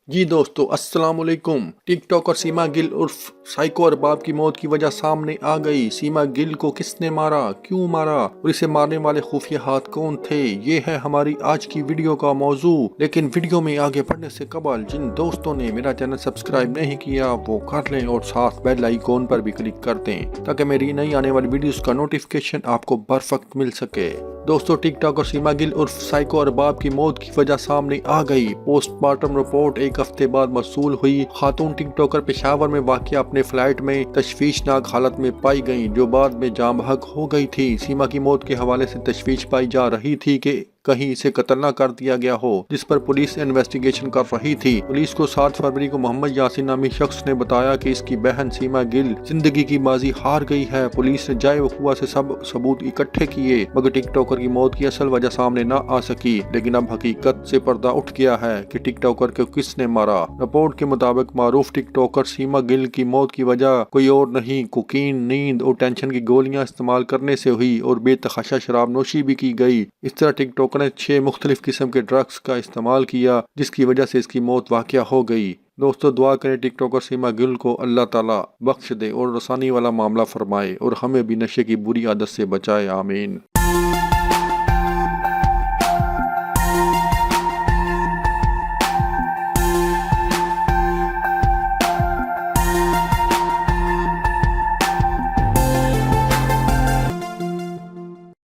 جی دوستو السلام علیکم۔ ٹک ٹاکر سیما گل عرف سائیکو ارباب کی موت کی وجہ سامنے آ گئی۔ سیما گل کو کس نے مارا، کیوں مارا اور اسے مارنے والے خفیہ ہاتھ کون تھے، یہ ہے ہماری آج کی ویڈیو کا موضوع۔ لیکن ویڈیو میں آگے بڑھنے سے قبل جن دوستوں نے میرا چینل سبسکرائب نہیں کیا وہ کر لیں اور ساتھ بیل آئیکن پر بھی کلک کر دیں تاکہ میری نئی آنے والی ویڈیوز کا نوٹیفیکیشن آپ کو بر وقت مل سکے۔ دوستو ٹک ٹاکر سیما گل عرف سائیکو ارباب کی موت کی وجہ سامنے آ گئی۔ پوسٹ مارٹم رپورٹ ایک ہفتے بعد موصول ہوئی۔ خاتون ٹک ٹاکر پشاور میں واقع اپنے فلائٹ میں تشویشناک حالت میں پائی گئیں جو بعد میں جاں بحق ہو گئی تھی۔ سیما کی موت کے حوالے سے تشویش پائی جا رہی تھی کہ کہیں اسے قتل نہ کر دیا گیا ہو، جس پر پولیس انویسٹیگیشن کر رہی تھی۔ پولیس کو 7 فروری کو محمد یاسین نامی شخص نے بتایا کہ اس کی بہن سیما گل زندگی کی بازی ہار گئی ہے۔ پولیس نے جائے وقوع سے سب ثبوت اکٹھے کیے مگر ٹک ٹاکر کی موت کی اصل وجہ سامنے نہ آ سکی۔ لیکن اب حقیقت سے پردہ اٹھ گیا ہے کہ ٹک ٹاکر کو کس نے مارا۔ رپورٹ کے مطابق معروف ٹک ٹاکر سیما گل کی موت کی وجہ کوئی اور نہیں، کوکین، نیند اور ٹینشن کی گولیاں استعمال کرنے سے ہوئی اور بے تحاشا شراب نوشی بھی کی گئی۔ اس طرح ٹک ٹاکر نے 6 مختلف قسم کے ڈرگز کا استعمال کیا جس کی وجہ سے اس کی موت واقع ہو گئی۔ دوستو دعا کریں ٹک ٹاکر سیما گل کو اللہ تعالیٰ بخش دے اور رسانی والا معاملہ فرمائے اور ہمیں بھی نشے کی بری عادت سے بچائے، آمین۔